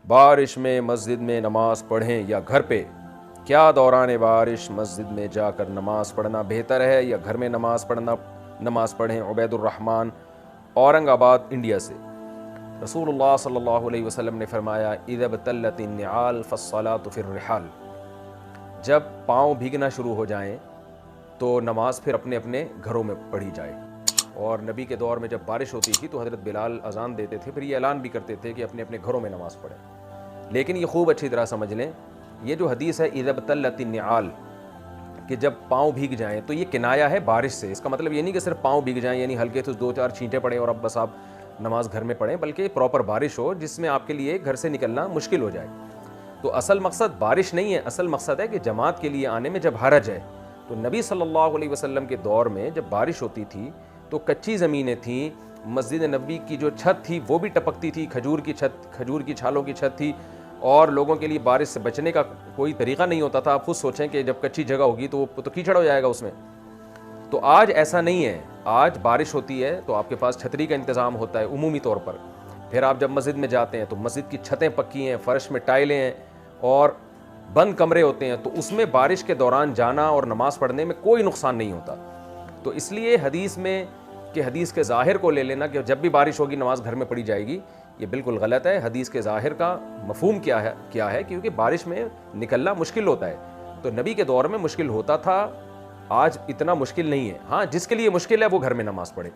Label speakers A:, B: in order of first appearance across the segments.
A: बारिश में मस्जिद में नमाज पढ़ें या घर पे? क्या दौरान बारिश मस्जिद में जाकर नमाज पढ़ना बेहतर है या घर में नमाज पढ़ें? उबैदुर्रहमान, औरंगाबाद, इंडिया से। रसूलुल्लाह सल्लल्लाहु अलैहि वसल्लम ने फरमाया, इज़ा बतल्लतिन निआल फस्सलातु फिर रिहाल। जब पाँव भीगना शुरू हो जाएं तो नमाज फिर अपने अपने घरों में पढ़ी जाए। और नबी के दौर में जब बारिश होती थी तो हज़रत बिलाल अजान देते थे, फिर ये ऐलान भी करते थे कि अपने अपने घरों में नमाज़ पढ़ें। लेकिन ये खूब अच्छी तरह समझ लें, ये जो हदीस है इज़ा बतल्लतिन निआल, कि जब पाँव भीग जाएं, तो ये किनाया है बारिश से। इसका मतलब ये नहीं कि सिर्फ पाँव भीग जाएं, यानी हल्के से 2-4 छींटे पड़े और अब बस आप नमाज घर में पढ़ें, बल्कि प्रॉपर बारिश हो जिसमें आपके लिए घर से निकलना मुश्किल हो जाए। तो असल मकसद बारिश नहीं है, असल मकसद है कि जमात के लिए आने में जब हरज है। तो नबी सल्लल्लाहु अलैहि वसल्लम के दौर में जब बारिश होती थी तो कच्ची ज़मीनें थीं, मस्जिद नबी की जो छत थी वो भी टपकती थी, खजूर की छालों की छत थी, और लोगों के लिए बारिश से बचने का कोई तरीक़ा नहीं होता था। आप खुद सोचें कि जब कच्ची जगह होगी तो कीचड़ हो जाएगा उसमें। तो आज ऐसा नहीं है, आज बारिश होती है तो आपके पास छतरी का इंतज़ाम होता है उमूमी तौर पर। फिर आप जब मस्जिद में जाते हैं तो मस्जिद की छतें पक्की हैं, फ़र्श में टाइलें हैं और बंद कमरे होते हैं, तो उसमें बारिश के दौरान जाना और नमाज़ पढ़ने में कोई नुकसान नहीं होता। तो इसलिए हदीस के ज़ाहिर को ले लेना कि जब भी बारिश होगी नमाज घर में पढ़ी जाएगी, ये बिल्कुल गलत है। हदीस के ज़ाहिर का मफ़हूम क्या है, क्योंकि बारिश में निकलना मुश्किल होता है। तो नबी के दौर में मुश्किल होता था, आज इतना मुश्किल नहीं है। हाँ, जिसके लिए मुश्किल है वो घर में नमाज़ पढ़े।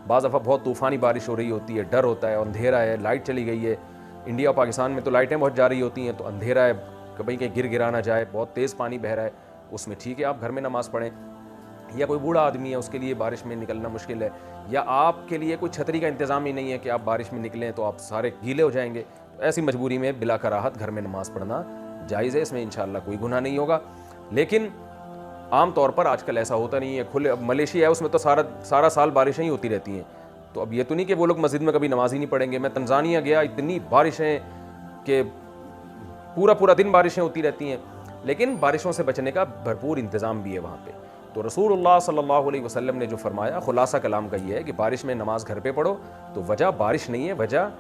A: बाज़ दफ़ा बहुत तूफ़ानी बारिश हो रही होती है, डर होता है, अंधेरा है, लाइट चली गई है। इंडिया और पाकिस्तान में तो लाइटें बहुत जा रही होती हैं, तो अंधेरा है, कहीं कहीं गिरा ना जाए, बहुत तेज़ पानी बह रहा है, उसमें ठीक है आप घर में नमाज़ पढ़ें। या कोई बूढ़ा आदमी है, उसके लिए बारिश में निकलना मुश्किल है, या आपके लिए कोई छतरी का इंतज़ाम ही नहीं है कि आप बारिश में निकलें तो आप सारे गीले हो जाएंगे, तो ऐसी मजबूरी में बिला कराहत घर में नमाज़ पढ़ना जायज़ है, इसमें इंशाअल्लाह कोई गुनाह नहीं होगा। लेकिन आम तौर पर आजकल ऐसा होता नहीं है। खुले, अब मलेशिया है उसमें तो सारा साल बारिशें ही होती रहती हैं। तो अब ये तो नहीं कि वो लोग मस्जिद में कभी नमाज ही नहीं पढ़ेंगे। मैं तंजानिया गया, इतनी बारिशें कि पूरा दिन बारिशें होती रहती हैं, लेकिन बारिशों से बचने का भरपूर इंतज़ाम भी है वहाँ पे। तो रसूलुल्लाह सल्लल्लाहु अलैहि वसल्लम ने जो फरमाया, खुलासा कलाम का ये है कि बारिश में नमाज घर पे पढ़ो। तो वजह बारिश नहीं है, वजह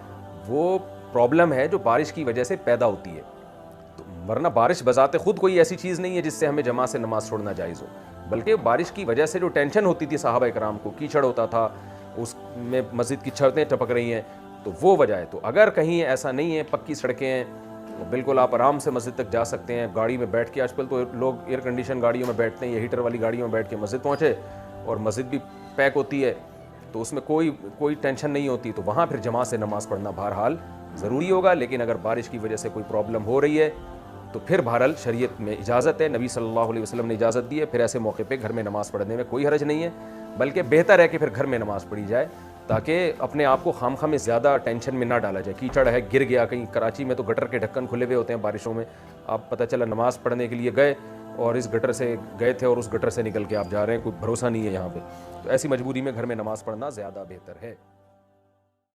A: वो प्रॉब्लम है जो बारिश की वजह से पैदा होती है। तो वरना बारिश बजाते खुद कोई ऐसी चीज़ नहीं है जिससे हमें जमा से नमाज छोड़ना जायज़ हो, बल्कि बारिश की वजह से जो टेंशन होती थी सहाबा इकराम को, कीचड़ होता था, उसमें मस्जिद की छतें टपक रही हैं, तो वो वजह है। तो अगर कहीं ऐसा नहीं है, पक्की सड़कें हैं, तो बिल्कुल आप आराम से मस्जिद तक जा सकते हैं। गाड़ी में बैठ के, आजकल तो लोग एयर कंडीशन गाड़ियों में बैठते हैं, या हीटर वाली गाड़ियों में बैठ के मस्जिद पहुँचे, और मस्जिद भी पैक होती है, तो उसमें कोई टेंशन नहीं होती। तो वहाँ फिर जमा से नमाज़ पढ़ना बहरहाल ज़रूरी होगा। लेकिन अगर बारिश की वजह से कोई प्रॉब्लम हो रही है तो फिर बहरहाल शरीयत में इजाज़त है, नबी सल्लल्लाहु अलैहि वसल्लम ने इजाज़त दी है, फिर ऐसे मौके पे घर में नमाज़ पढ़ने में कोई हरज नहीं है। बल्कि बेहतर है कि फिर घर में नमाज़ पढ़ी जाए, ताकि अपने आप को खामखा में ज़्यादा टेंशन में ना डाला जाए। कीचड़ है, गिर गया कहीं, कराची में तो गटर के ढक्कन खुले हुए होते हैं बारिशों में, आप पता चला नमाज़ पढ़ने के लिए गए और इस गटर से गए थे और उस गटर से निकल के आप जा रहे हैं, कोई भरोसा नहीं है यहाँ पे। तो ऐसी मजबूरी में घर में नमाज़ पढ़ना ज़्यादा बेहतर है।